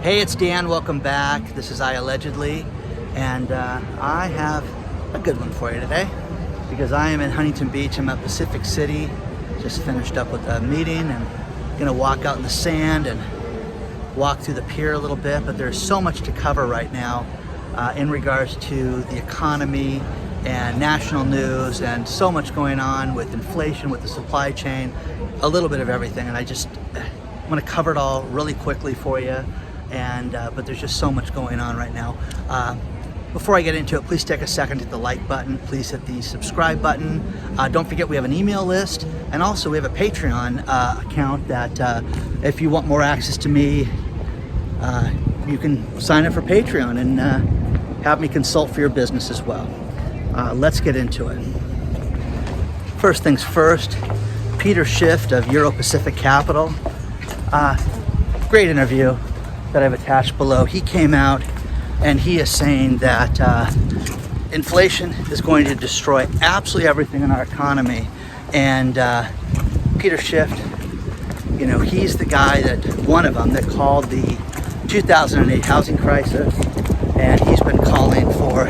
Hey, it's Dan. Welcome back. This is iAllegedly, and I have a good one for you today because I am in Huntington Beach. I'm at Pacific City. Just finished up with a meeting and gonna walk out in the sand and walk through the pier a little bit. But there's so much to cover right now in regards to the economy and national news, and so much going on with inflation, with the supply chain, a little bit of everything. And I'm gonna cover it all really quickly for you. And but there's just so much going on right now. Before I get into it, please take a second to hit the like button. Please hit the subscribe button. Don't forget we have an email list, and also we have a Patreon account that if you want more access to me, you can sign up for Patreon and have me consult for your business as well. Let's get into it. First things first, Peter Schiff of Euro Pacific Capital. Great interview that I've attached below. He came out and he is saying that inflation is going to destroy absolutely everything in our economy. And Peter Schiff, you know, he's the guy one of them that called the 2008 housing crisis, and he's been calling for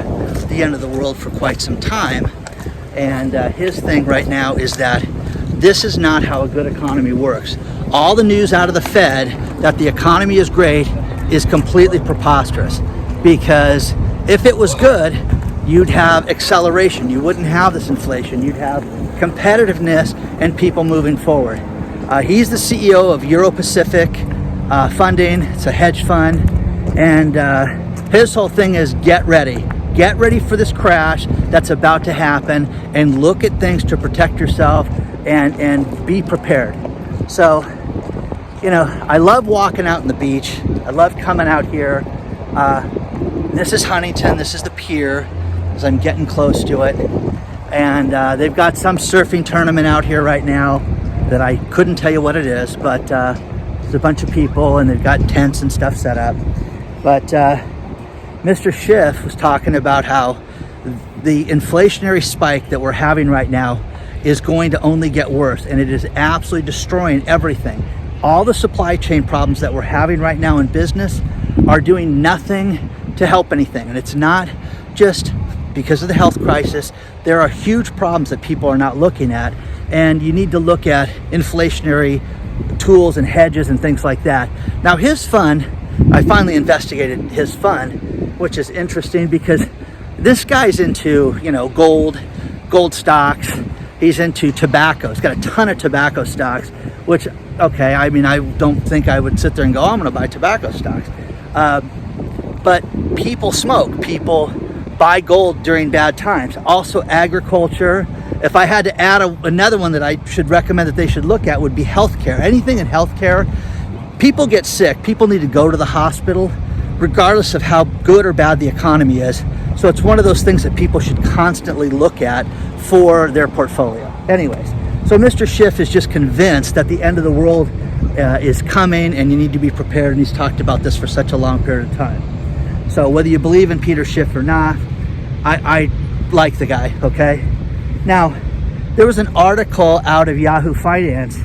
the end of the world for quite some time. And his thing right now is that this is not how a good economy works. All the news out of the Fed that the economy is great is completely preposterous, because if it was good, you'd have acceleration. You wouldn't have this inflation. You'd have competitiveness and people moving forward. He's the CEO of Euro Pacific Funding. It's a hedge fund, and his whole thing is get ready. Get ready for this crash that's about to happen, and look at things to protect yourself and be prepared. So, you know, I love walking out on the beach. I love coming out here. This is Huntington. This is the pier as I'm getting close to it. And they've got some surfing tournament out here right now that I couldn't tell you what it is, but there's a bunch of people and they've got tents and stuff set up. But Mr. Schiff was talking about how the inflationary spike that we're having right now is going to only get worse, and it is absolutely destroying everything. All the supply chain problems that we're having right now in business are doing nothing to help anything. And it's not just because of the health crisis. There are huge problems that people are not looking at, and you need to look at inflationary tools and hedges and things like that. Now his fund, I finally investigated his fund, which is interesting because this guy's into, you know, gold stocks. He's into tobacco. He's got a ton of tobacco stocks, which, okay, I mean, I don't think I would sit there and go, oh, I'm going to buy tobacco stocks. But people smoke. People buy gold during bad times. Also agriculture. If I had to add another one that I should recommend that they should look at, would be healthcare. Anything in healthcare. People get sick. People need to go to the hospital, regardless of how good or bad the economy is. So it's one of those things that people should constantly look at for their portfolio. Anyways, so Mr. Schiff is just convinced that the end of the world is coming, and you need to be prepared. And he's talked about this for such a long period of time. So whether you believe in Peter Schiff or not, I like the guy, okay? Now, there was an article out of Yahoo Finance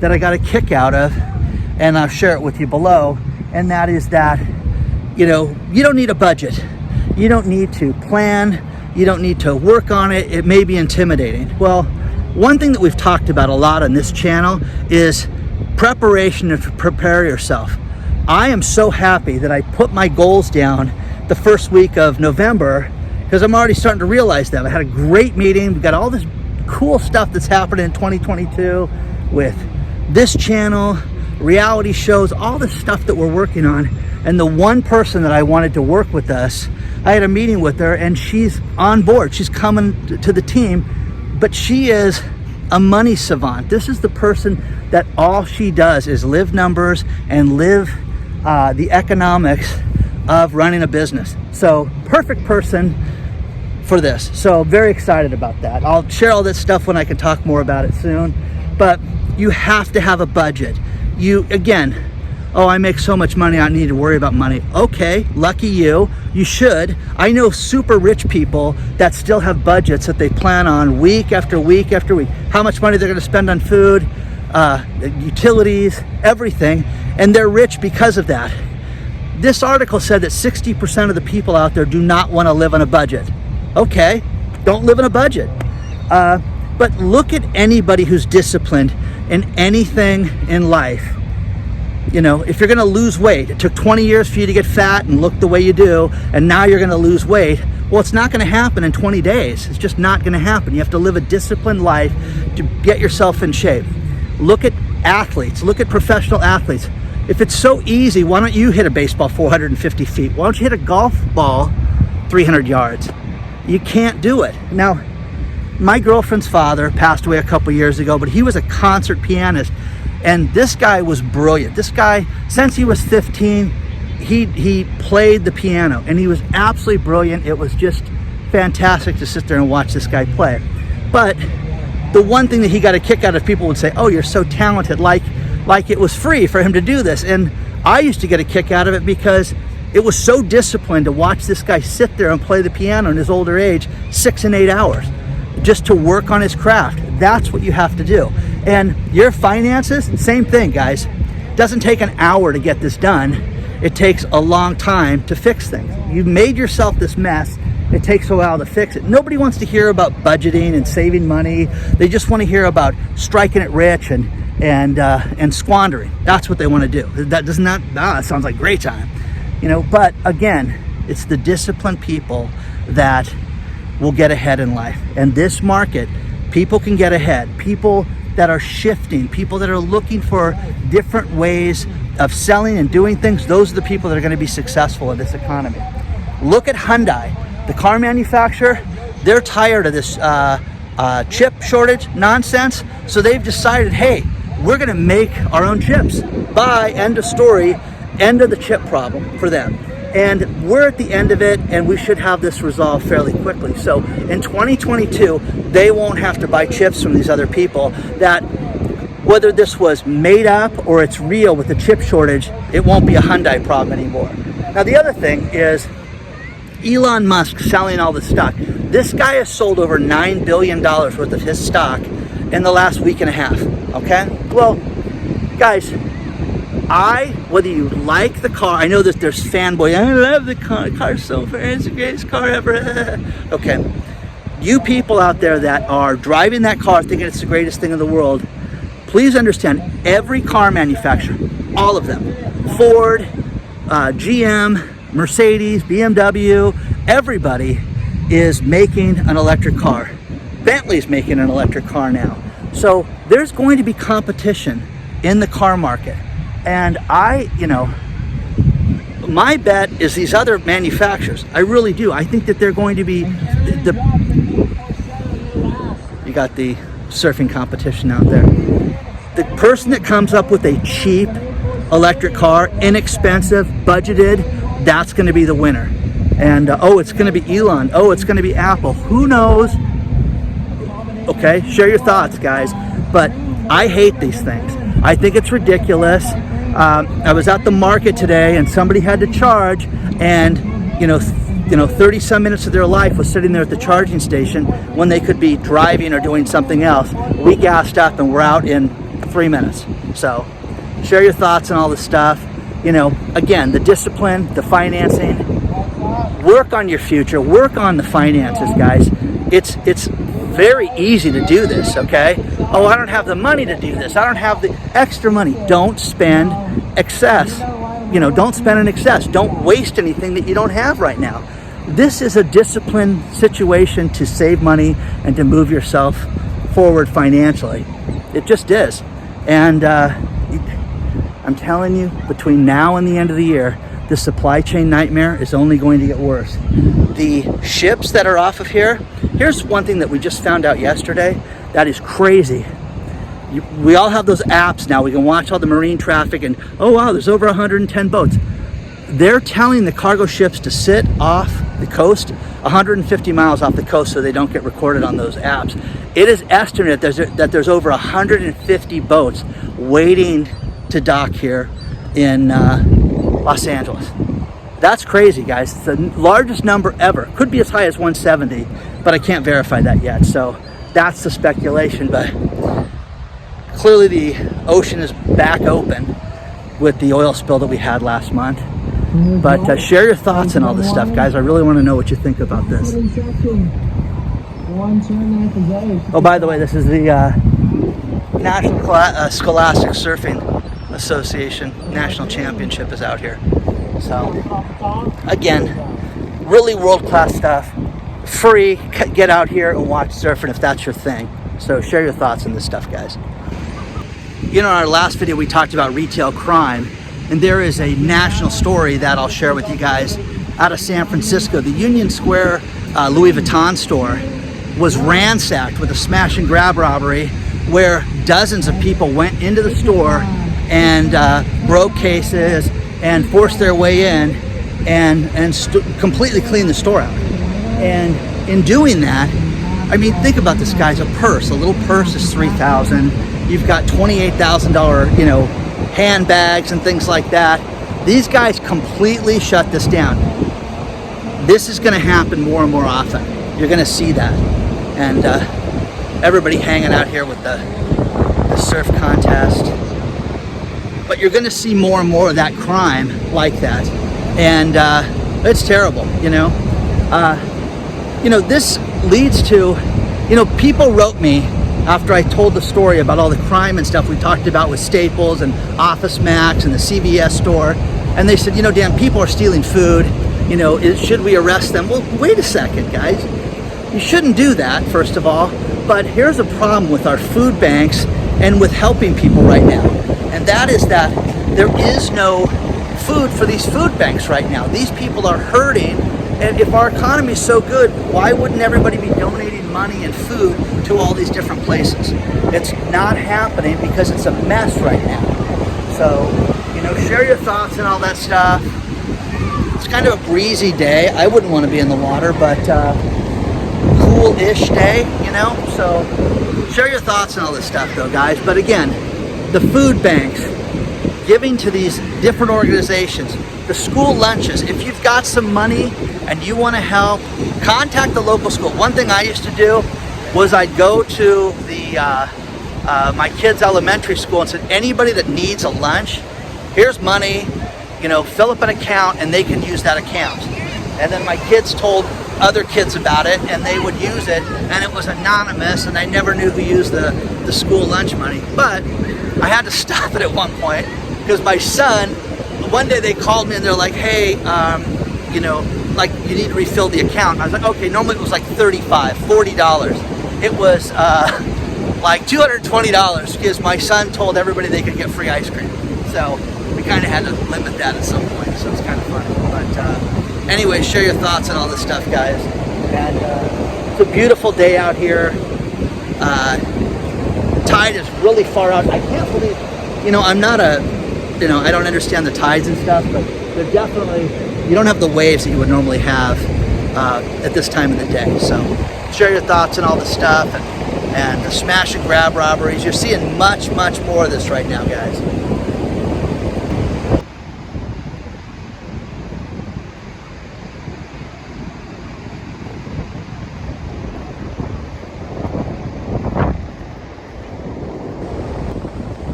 that I got a kick out of, and I'll share it with you below. And that is that, you know, you don't need a budget. You don't need to plan. You don't need to work on it. It may be intimidating. Well, one thing that we've talked about a lot on this channel is preparation and to prepare yourself. I am so happy that I put my goals down the first week of November, because I'm already starting to realize them. I had a great meeting. We got all this cool stuff that's happening in 2022 with this channel, reality shows, all the stuff that we're working on. And the one person that I wanted to work with us, I had a meeting with her, and she's on board. She's coming to the team, but she is a money savant. This is the person that all she does is live numbers and live the economics of running a business. So perfect person for this. So very excited about that. I'll share all this stuff when I can talk more about it soon. But you have to have a budget. Again, oh, I make so much money, I don't need to worry about money. Okay, lucky you. You should. I know super rich people that still have budgets that they plan on week after week after week. How much money they're going to spend on food, utilities, everything. And they're rich because of that. this article said that 60% of the people out there do not want to live on a budget. Okay, don't live on a budget. But look at anybody who's disciplined in anything in life. You know, if you're going to lose weight, it took 20 years for you to get fat and look the way you do, and now you're going to lose weight. Well, it's not going to happen in 20 days. It's just not going to happen. You have to live a disciplined life to get yourself in shape. Look at athletes. Look at professional athletes. If it's so easy, why don't you hit a baseball 450 feet? Why don't you hit a golf ball 300 yards? You can't do it. Now, my girlfriend's father passed away a couple years ago, but he was a concert pianist. And this guy was brilliant. This guy, since he was 15, he played the piano, and he was absolutely brilliant. It was just fantastic to sit there and watch this guy play. But the one thing that he got a kick out of, people would say, oh, you're so talented, like it was free for him to do this. And I used to get a kick out of it because it was so disciplined to watch this guy sit there and play the piano in his older age, 6 and 8 hours, just to work on his craft. That's what you have to do. And your finances, same thing, guys. It doesn't take an hour to get this done. It takes a long time to fix things. You've made yourself this mess. It takes a while to fix it. Nobody wants to hear about budgeting and saving money. They just want to hear about striking it rich and squandering. That's what they want to do. That sounds like a great time. You know, but again, it's the disciplined people that will get ahead in life. And this market, people can get ahead. People that are shifting, people that are looking for different ways of selling and doing things, those are the people that are going to be successful in this economy. Look at Hyundai, the car manufacturer. They're tired of this chip shortage nonsense, so they've decided, hey, we're going to make our own chips. Bye, end of story, end of the chip problem for them. And we're at the end of it, and we should have this resolved fairly quickly. So in 2022, they won't have to buy chips from these other people that, whether this was made up or it's real with the chip shortage, it won't be a Hyundai problem anymore. Now, the other thing is Elon Musk selling all the stock. This guy has sold over $9 billion worth of his stock in the last week and a half, okay? Well, guys, whether you like the car, I know that there's fanboy, I love the car, the car's so fair, it's the greatest car ever. Okay, you people out there that are driving that car thinking it's the greatest thing in the world, please understand, every car manufacturer, all of them, Ford, GM, Mercedes, BMW, everybody is making an electric car. Bentley's making an electric car now. So there's going to be competition in the car market. And my bet is these other manufacturers. I really do. I think that they're going to be you got the surfing competition out there. The person that comes up with a cheap electric car, inexpensive, budgeted, that's going to be the winner. And it's going to be Elon. It's going to be Apple. Who knows? Okay, share your thoughts, guys. But I hate these things. I think it's ridiculous. I was at the market today, and somebody had to charge, and 30 some minutes of their life was sitting there at the charging station when they could be driving or doing something else. We gassed up and we're out in 3 minutes. So share your thoughts on all this stuff. Again, the discipline, the financing, work on your future, work on the finances, guys. It's very easy to do this, okay? I don't have the money to do this. I don't have the extra money. Don't spend excess. Don't spend in excess. Don't waste anything that you don't have right now. This is a disciplined situation to save money and to move yourself forward financially. It just is. And I'm telling you, between now and the end of the year, the supply chain nightmare is only going to get worse. The ships that are off of here, here's one thing that we just found out yesterday that is crazy. We all have those apps now. We can watch all the marine traffic, and oh wow, there's over 110 boats. They're telling the cargo ships to sit off the coast 150 miles off the coast so they don't get recorded on those apps. It is estimated that there's over 150 boats waiting to dock here in Los Angeles. That's crazy, guys. It's the largest number ever. Could be as high as 170, but I can't verify that yet. So that's the speculation, but clearly the ocean is back open with the oil spill that we had last month. But share your thoughts on all this stuff, guys. I really want to know what you think about this. Oh, by the way, this is the National Scholastic Surfing Association National Championship is out here. So, again, really world-class stuff. Free. Get out here and watch surfing if that's your thing. So share your thoughts on this stuff, guys. You know, in our last video, we talked about retail crime. And there is a national story that I'll share with you guys out of San Francisco. The Union Square Louis Vuitton store was ransacked with a smash and grab robbery where dozens of people went into the store and broke cases and forced their way in and completely cleaned the store out. And in doing that, I mean, think about this, guys. A little purse is $3,000. You've got $28,000, you know, handbags and things like that. These guys completely shut this down. This is going to happen more and more often. You're going to see that. And everybody hanging out here with the surf contest. But you're going to see more and more of that crime like that. And it's terrible, you know. This leads to, people wrote me after I told the story about all the crime and stuff we talked about with Staples and Office Max and the CVS store. And they said, Dan, people are stealing food. Should we arrest them? Well, wait a second, guys. You shouldn't do that, first of all. But here's a problem with our food banks and with helping people right now. And that is that there is no food for these food banks right now. These people are hurting. And if our economy is so good, why wouldn't everybody be donating money and food to all these different places? It's not happening because it's a mess right now. So, share your thoughts and all that stuff. It's kind of a breezy day. I wouldn't want to be in the water, but cool-ish day, So, share your thoughts and all this stuff, though, guys. But again, the food banks, giving to these different organizations, the school lunches. If you've got some money and you want to help, contact the local school. One thing I used to do was I'd go to the my kids' elementary school and said, anybody that needs a lunch, here's money, fill up an account and they can use that account. And then my kids told other kids about it and they would use it, and it was anonymous and I never knew who used the school lunch money. But I had to stop it at one point because my son, one day they called me and they're like, hey, like you need to refill the account. I was like, okay, normally it was like $35, $40. It was like $220 because my son told everybody they could get free ice cream. So we kind of had to limit that at some point, so it's kind of funny. But anyway, share your thoughts on all this stuff, guys. And it's a beautiful day out here. The tide is really far out. I can't believe, I'm not I don't understand the tides and stuff, but they're definitely, you don't have the waves that you would normally have at this time of the day. So share your thoughts on all this stuff and the smash and grab robberies. You're seeing much, much more of this right now, guys.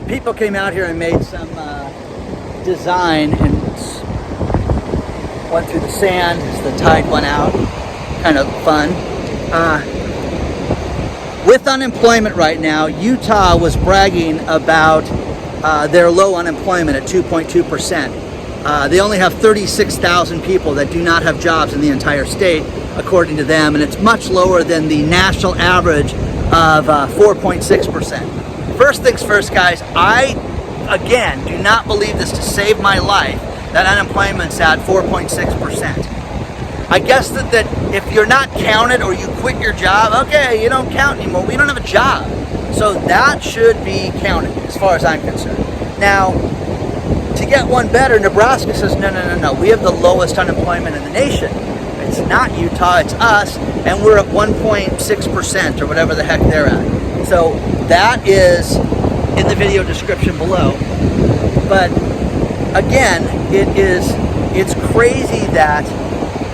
People came out here and made some design and went through the sand as the tide went out. Kind of fun. With unemployment right now, Utah was bragging about their low unemployment at 2.2%. They only have 36,000 people that do not have jobs in the entire state, according to them, and it's much lower than the national average of 4.6%. First things first, guys, I, again, do not believe this to save my life, that unemployment's at 4.6%. I guess that if you're not counted or you quit your job, okay, you don't count anymore. We don't have a job. So that should be counted as far as I'm concerned. Now, to get one better, Nebraska says, no. We have the lowest unemployment in the nation. It's not Utah, it's us, and we're at 1.6% or whatever the heck they're at. So that is in the video description below. But again, it's crazy that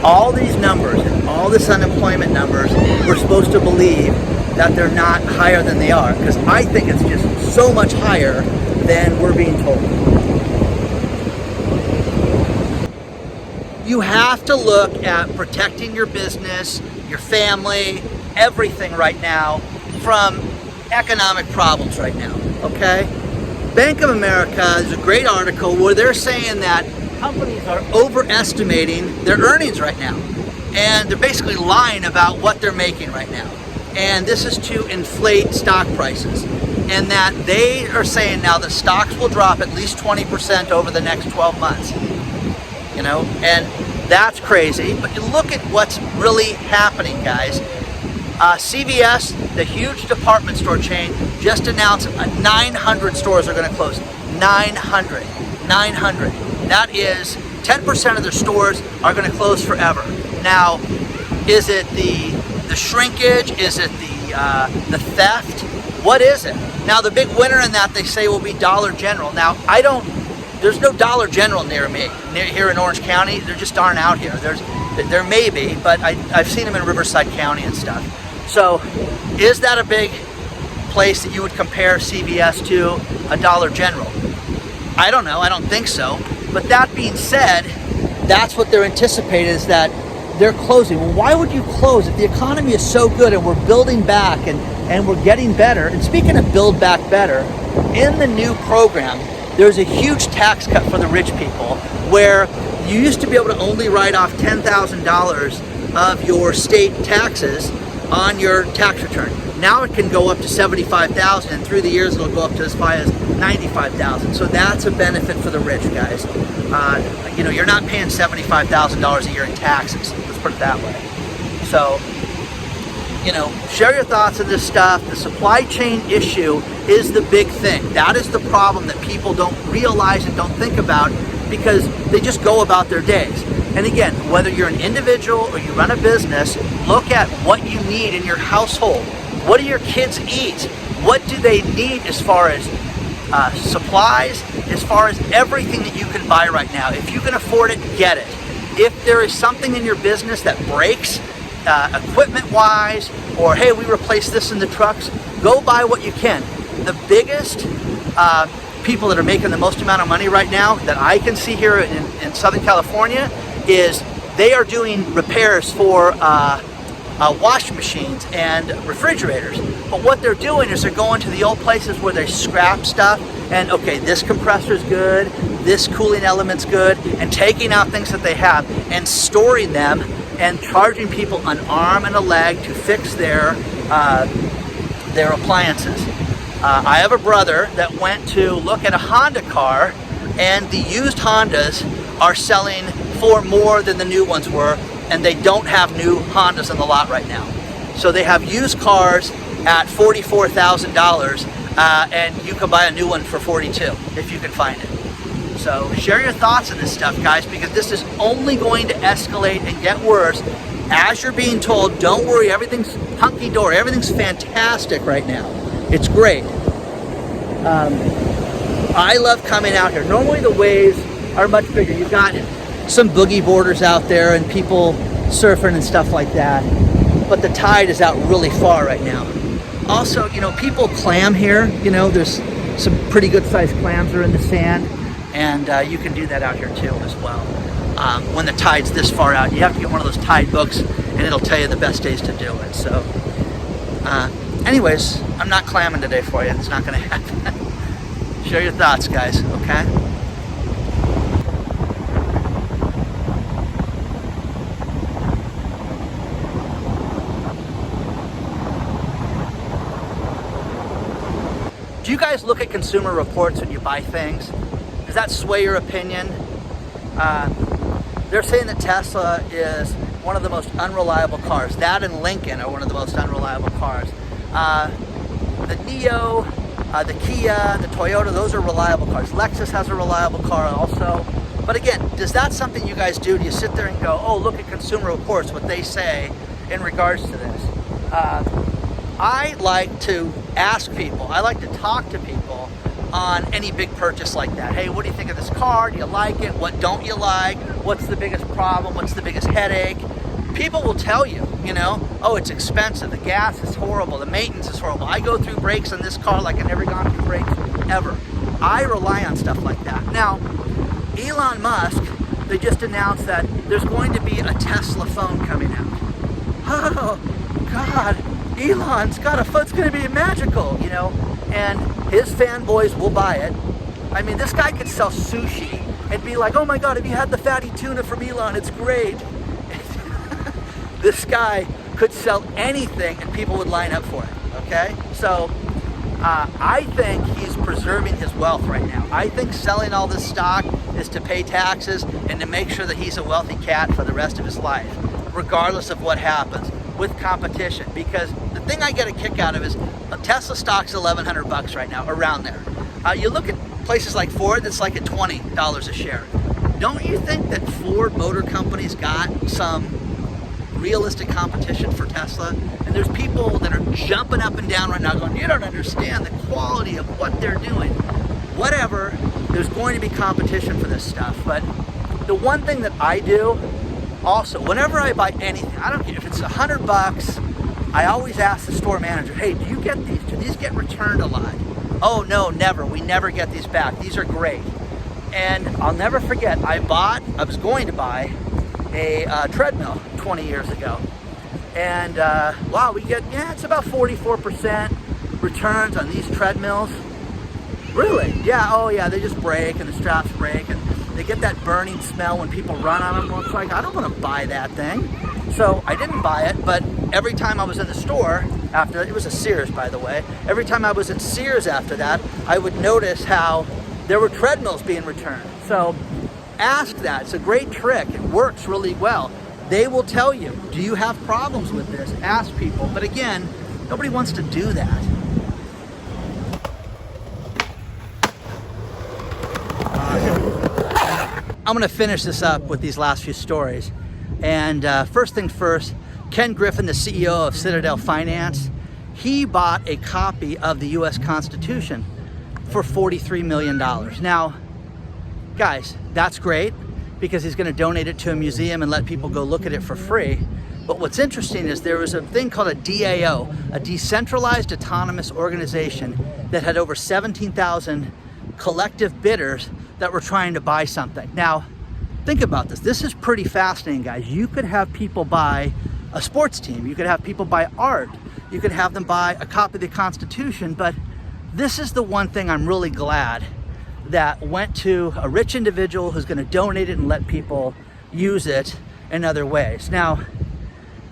all these numbers, all this unemployment numbers, we're supposed to believe that they're not higher than they are, because I think it's just so much higher than we're being told. You have to look at protecting your business, your family, everything right now from economic problems right now, okay? Bank of America is a great article where they're saying that companies are overestimating their earnings right now. And they're basically lying about what they're making right now. And this is to inflate stock prices. And that they are saying now that stocks will drop at least 20% over the next 12 months. You know, and that's crazy. But you look at what's really happening, guys. CVS, the huge department store chain, just announced 900 stores are going to close. 900. That is 10% of their stores are going to close forever. Now, is it the shrinkage? Is it the theft? What is it? Now, the big winner in that they say will be Dollar General. Now, there's no Dollar General near me, here in Orange County. There just aren't out here. There may be, but I've seen them in Riverside County and stuff. So, is that a big place that you would compare CVS to a Dollar General? I don't know. I don't think so. But that being said, that's what they're anticipating, is that they're closing. Well, why would you close if the economy is so good and we're building back and we're getting better? And speaking of build back better, in the new program, there's a huge tax cut for the rich people where you used to be able to only write off $10,000 of your state taxes on your tax return. Now it can go up to $75,000, and through the years it'll go up to as high as $95,000. So that's a benefit for the rich, guys. You know, you're not paying $75,000 a year in taxes. Let's put it that way. So, you know, share your thoughts on this stuff. The supply chain issue is the big thing. That is the problem that people don't realize and don't think about because they just go about their days. And again, whether you're an individual or you run a business, look at what you need in your household. What do your kids eat? What do they need as far as supplies, as far as everything that you can buy right now? If you can afford it, get it. If there is something in your business that breaks, equipment-wise, or hey, we replaced this in the trucks, go buy what you can. The biggest people that are making the most amount of money right now that I can see here in Southern California is they are doing repairs for washing machines and refrigerators. But what they're doing is they're going to the old places where they scrap stuff and okay, this compressor's good, this cooling element's good, and taking out things that they have and storing them and charging people an arm and a leg to fix their appliances. I have a brother that went to look at a Honda car, and the used Hondas are selling for more than the new ones were, and they don't have new Hondas in the lot right now. So they have used cars at $44,000, and you can buy a new one for $42,000 if you can find it. So share your thoughts on this stuff, guys, because this is only going to escalate and get worse. As you're being told, don't worry, everything's hunky-dory, everything's fantastic right now. It's great. I love coming out here. Normally the waves are much bigger. You've got some boogie boarders out there and people surfing and stuff like that. But the tide is out really far right now. Also, you know, people clam here. You know, there's some pretty good sized clams are in the sand. And you can do that out here too as well. When the tide's this far out, you have to get one of those tide books and it'll tell you the best days to do it. So anyways, I'm not clamming today for you. It's not going to happen. Share your thoughts, guys, okay? Do you guys look at consumer reports when you buy things? Does that sway your opinion? They're saying that Tesla is one of the most unreliable cars. That and Lincoln are one of the most unreliable cars. The Neo, the Kia, the Toyota, those are reliable cars. Lexus has a reliable car also. But again, is that something you guys do? Do you sit there and go, oh, look at consumer reports, what they say in regards to this? I like to ask people, I like to talk to people on any big purchase like that. Hey, what do you think of this car? Do you like it? What don't you like? What's the biggest problem? What's the biggest headache? People will tell you, you know, oh, it's expensive. The gas is horrible. The maintenance is horrible. I go through brakes on this car like I've never gone through brakes ever. I rely on stuff like that. Now, Elon Musk, they just announced that there's going to be a Tesla phone coming out. Oh, God, Elon's got a phone, it's going to be magical, you know, and his fanboys will buy it. I mean, this guy could sell sushi and be like, oh my God, have you had the fatty tuna from Elon? It's great. This guy could sell anything and people would line up for it, okay? So I think he's preserving his wealth right now. I think selling all this stock is to pay taxes and to make sure that he's a wealthy cat for the rest of his life, regardless of what happens with competition. Because the thing I get a kick out of is Tesla stock's $1,100 right now, around there. You look at places like Ford, that's like at $20 a share. Don't you think that Ford Motor Company's got some realistic competition for Tesla? And there's people that are jumping up and down right now going, you don't understand the quality of what they're doing. Whatever, there's going to be competition for this stuff. But the one thing that I do also, whenever I buy anything, I don't care if it's $100, I always ask the store manager, hey, do you get these? Do these get returned a lot? Oh no, never. We never get these back. These are great. And I'll never forget, I was going to buy a treadmill 20 years ago. And wow, we get, it's about 44% returns on these treadmills. Really? Yeah, oh yeah, they just break and the straps break and they get that burning smell when people run on them. Well, it's like, I don't want to buy that thing. So I didn't buy it, but every time I was in the store after, it was a Sears, by the way, every time I was at Sears after that, I would notice how there were treadmills being returned. So ask that. It's a great trick. It works really well. They will tell you, do you have problems with this? Ask people. But again, nobody wants to do that. I'm going to finish this up with these last few stories. And first things first, Ken Griffin, the CEO of Citadel Finance, he bought a copy of the US Constitution for $43 million. Now, guys, that's great because he's going to donate it to a museum and let people go look at it for free. But what's interesting is there was a thing called a DAO, a decentralized autonomous organization that had over 17,000 collective bidders that were trying to buy something. Now, think about this. This is pretty fascinating, guys. You could have people buy a sports team. You could have people buy art. You could have them buy a copy of the Constitution. But this is the one thing I'm really glad that went to a rich individual who's going to donate it and let people use it in other ways. Now,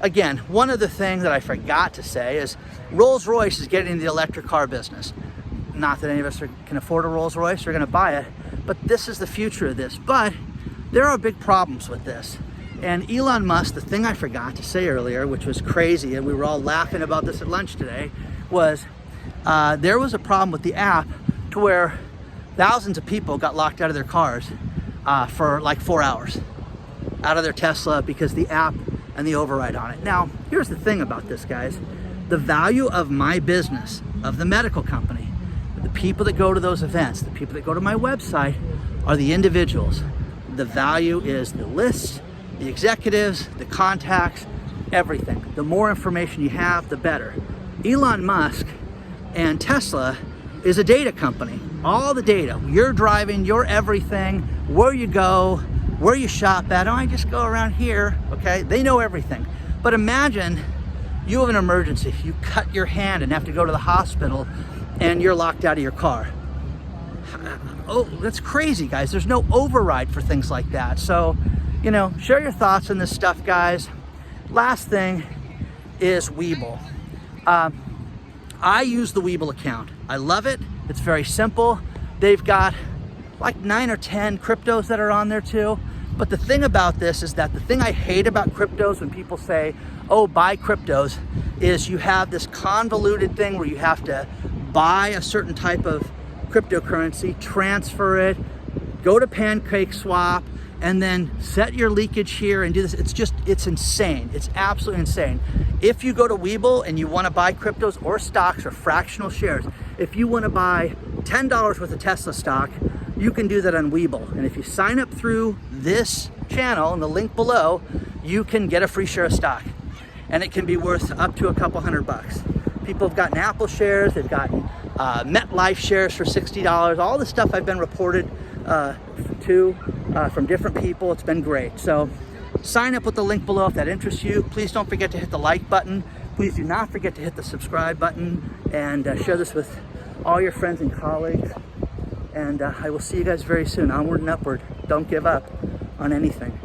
again, one of the things that I forgot to say is Rolls-Royce is getting into the electric car business. Not that any of us can afford a Rolls-Royce, we're going to buy it, but this is the future of this. But there are big problems with this. And Elon Musk, the thing I forgot to say earlier, which was crazy, and we were all laughing about this at lunch today, was there was a problem with the app to where thousands of people got locked out of their cars for like 4 hours out of their Tesla because the app and the override on it. Now, here's the thing about this, guys. The value of my business, of the medical company, the people that go to those events, the people that go to my website are the individuals. The value is the list, the executives, the contacts, everything. The more information you have, the better. Elon Musk and Tesla is a data company. All the data, you're driving, your everything, where you go, where you shop at. Oh, I just go around here, okay? They know everything. But imagine you have an emergency. You cut your hand and have to go to the hospital and you're locked out of your car. Oh, that's crazy, guys. There's no override for things like that. So, you know, share your thoughts on this stuff, guys. Last thing is Webull. I use the Webull account. I love it. It's very simple. They've got like 9 or 10 cryptos that are on there too. But the thing about this is that the thing I hate about cryptos when people say, oh, buy cryptos, is you have this convoluted thing where you have to buy a certain type of cryptocurrency, transfer it, go to Pancake Swap, and then set your leakage here and do this. It's insane. It's absolutely insane. If you go to Webull and you want to buy cryptos or stocks or fractional shares, if you want to buy $10 worth of Tesla stock, you can do that on Webull. And if you sign up through this channel and the link below, you can get a free share of stock. And it can be worth up to a couple $100. People have gotten Apple shares, they've gotten MetLife shares for $60. All the stuff I've been reported to from different people. It's been great. So sign up with the link below if that interests you. Please don't forget to hit the like button. Please do not forget to hit the subscribe button, and share this with all your friends and colleagues. And I will see you guys very soon. Onward and upward. Don't give up on anything.